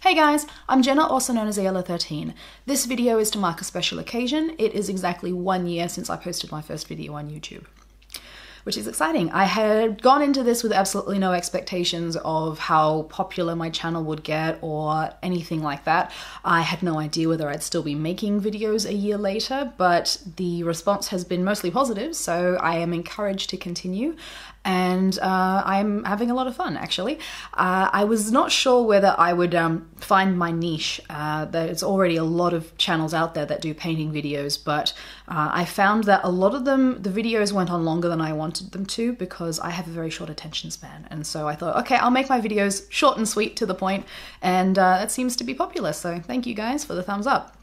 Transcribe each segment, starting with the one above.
Hey guys, I'm Jenna, also known as Ayala13. This video is to mark a special occasion. It is exactly 1 year since I posted my first video on YouTube, which is exciting. I had gone into this with absolutely no expectations of how popular my channel would get or anything like that. I had no idea whether I'd still be making videos a year later, but the response has been mostly positive, so I am encouraged to continue. And I'm having a lot of fun, actually. I was not sure whether I would find my niche. There's already a lot of channels out there that do painting videos, but I found that a lot of them, the videos went on longer than I wanted them to because I have a very short attention span. And so I thought, okay, I'll make my videos short and sweet to the point, and that seems to be popular. So thank you guys for the thumbs up.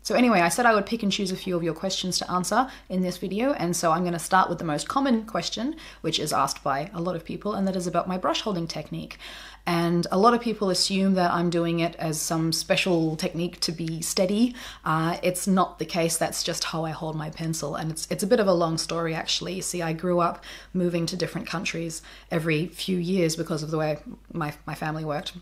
So anyway, I said I would pick and choose a few of your questions to answer in this video, and so I'm going to start with the most common question, which is asked by a lot of people, and that is about my brush holding technique. And a lot of people assume that I'm doing it as some special technique to be steady. It's not the case. That's just how I hold my pencil, and it's a bit of a long story, actually. You see, I grew up moving to different countries every few years because of the way my family worked.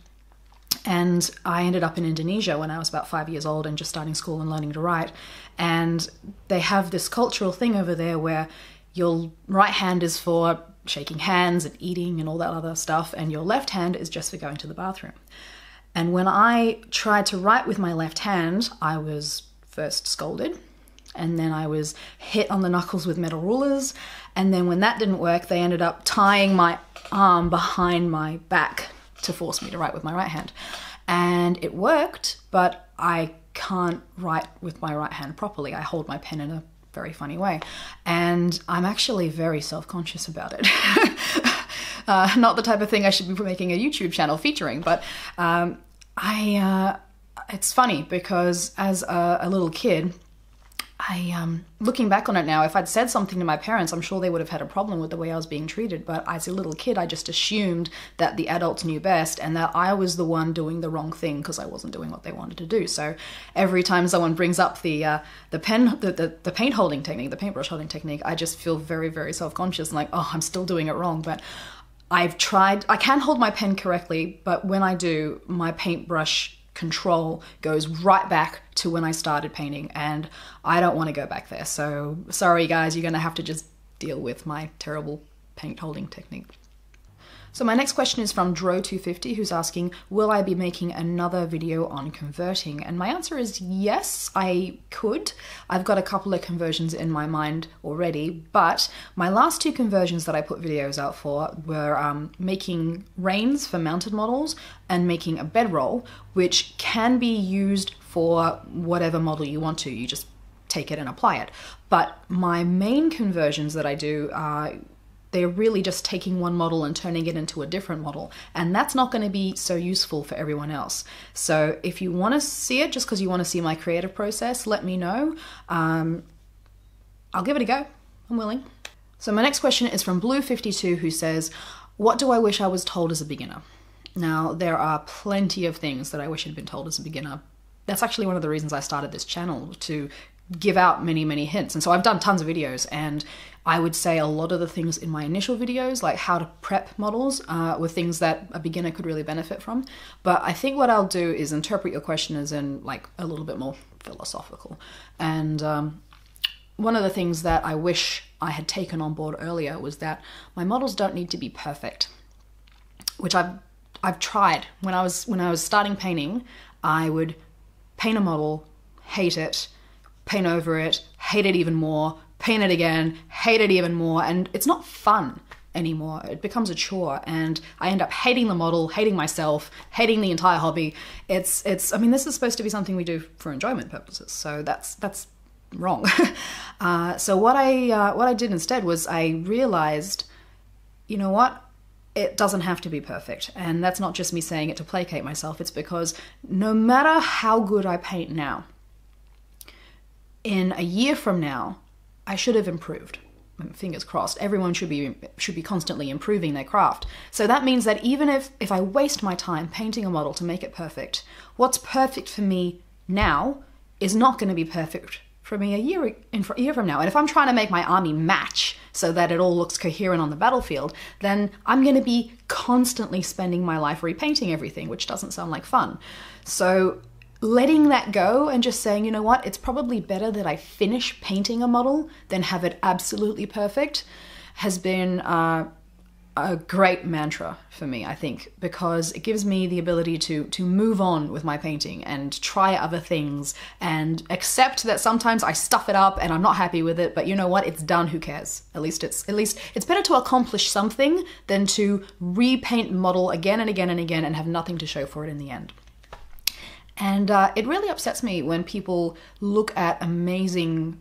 And I ended up in Indonesia when I was about 5 years old and just starting school and learning to write. And they have this cultural thing over there where your right hand is for shaking hands and eating and all that other stuff, and your left hand is just for going to the bathroom. And when I tried to write with my left hand, I was first scolded, and then I was hit on the knuckles with metal rulers. And then when that didn't work, they ended up tying my arm behind my back to force me to write with my right hand. And it worked, but I can't write with my right hand properly. I hold my pen in a very funny way. And I'm actually very self-conscious about it. Not the type of thing I should be making a YouTube channel featuring, but it's funny because as a little kid, looking back on it now, if I'd said something to my parents, I'm sure they would have had a problem with the way I was being treated. But as a little kid, I just assumed that the adults knew best and that I was the one doing the wrong thing because I wasn't doing what they wanted to do. So every time someone brings up the paint holding technique, the paintbrush holding technique, I just feel very, very self-conscious and like, oh, I'm still doing it wrong. But I've tried, I can hold my pen correctly, but when I do, my paintbrush control goes right back to when I started painting, and I don't want to go back there. So sorry guys, you're gonna have to just deal with my terrible paint holding technique. So my next question is from Dro250, who's asking, will I be making another video on converting? And my answer is yes, I could. I've got a couple of conversions in my mind already, but my last two conversions that I put videos out for were making reins for mounted models and making a bedroll, which can be used for whatever model you want to. You just take it and apply it. But my main conversions that I do are they're really just taking one model and turning it into a different model. And that's not going to be so useful for everyone else. So if you want to see it, just because you want to see my creative process, let me know. I'll give it a go. I'm willing. So my next question is from Blue52, who says, what do I wish I was told as a beginner? Now, there are plenty of things that I wish I'd been told as a beginner. That's actually one of the reasons I started this channel, to give out many, many hints. And so I've done tons of videos, and I would say a lot of the things in my initial videos, like how to prep models, were things that a beginner could really benefit from. But I think what I'll do is interpret your question as in like a little bit more philosophical. And one of the things that I wish I had taken on board earlier was that my models don't need to be perfect, which I've tried. When I was starting painting, I would paint a model, hate it, paint over it, hate it even more, paint it again, hate it even more, and it's not fun anymore. It becomes a chore, and I end up hating the model, hating myself, hating the entire hobby. I mean, this is supposed to be something we do for enjoyment purposes, so that's wrong. So what I did instead was I realized, you know what? It doesn't have to be perfect, and that's not just me saying it to placate myself. It's because no matter how good I paint now, in a year from now, I should have improved. Fingers crossed. Everyone should be constantly improving their craft. So that means that even if I waste my time painting a model to make it perfect, what's perfect for me now is not going to be perfect from me a year from now. And if I'm trying to make my army match so that it all looks coherent on the battlefield, then I'm going to be constantly spending my life repainting everything, which doesn't sound like fun. So letting that go and just saying, you know what, it's probably better that I finish painting a model than have it absolutely perfect has been a great mantra for me, I think, because it gives me the ability to move on with my painting and try other things and accept that sometimes I stuff it up and I'm not happy with it, but you know what, it's done, who cares? At least it's better to accomplish something than to repaint model again and again and again and have nothing to show for it in the end. And it really upsets me when people look at amazing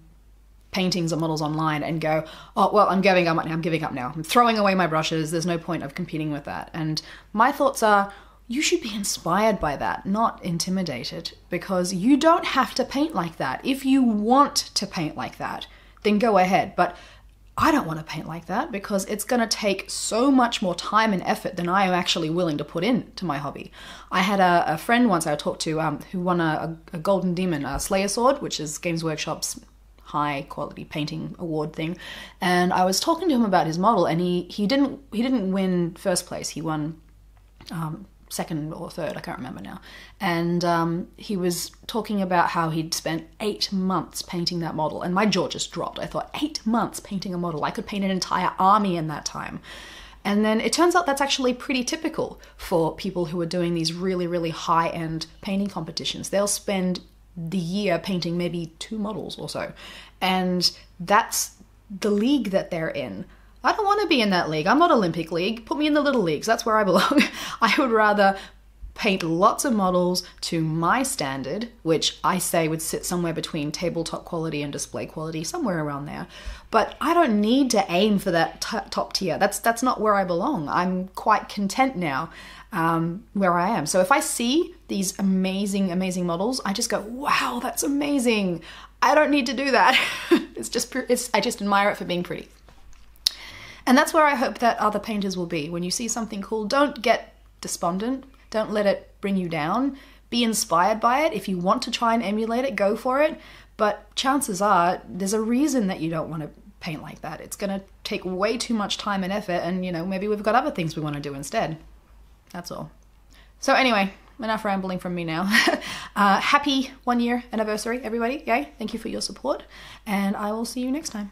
paintings or models online and go, oh, well, I'm giving up now. I'm throwing away my brushes. There's no point of competing with that. And my thoughts are, you should be inspired by that, not intimidated, because you don't have to paint like that. If you want to paint like that, then go ahead. But I don't want to paint like that because it's going to take so much more time and effort than I am actually willing to put into my hobby. I had a friend once I talked to who won a Golden Demon Slayer Sword, which is Games Workshop's high quality painting award thing, and I was talking to him about his model, and he didn't win first place. He won second or third, I can't remember now. And he was talking about how he'd spent 8 months painting that model, and my jaw just dropped. I thought, 8 months painting a model? I could paint an entire army in that time. And then it turns out that's actually pretty typical for people who are doing these really, really high-end painting competitions. They'll spend the year painting maybe 2 models or so. And that's the league that they're in. I don't want to be in that league. I'm not Olympic League. Put me in the little leagues. That's where I belong. I would rather paint lots of models to my standard, which I say would sit somewhere between tabletop quality and display quality, somewhere around there. But I don't need to aim for that top tier. That's not where I belong. I'm quite content now where I am. So if I see these amazing, amazing models, I just go, wow, that's amazing. I don't need to do that. I just admire it for being pretty. And that's where I hope that other painters will be. When you see something cool, don't get despondent. Don't let it bring you down. Be inspired by it. If you want to try and emulate it, go for it. But chances are, there's a reason that you don't want to paint like that. It's going to take way too much time and effort, and, you know, maybe we've got other things we want to do instead. That's all. So anyway, enough rambling from me now. Happy 1 year anniversary, everybody. Yay. Thank you for your support, and I will see you next time.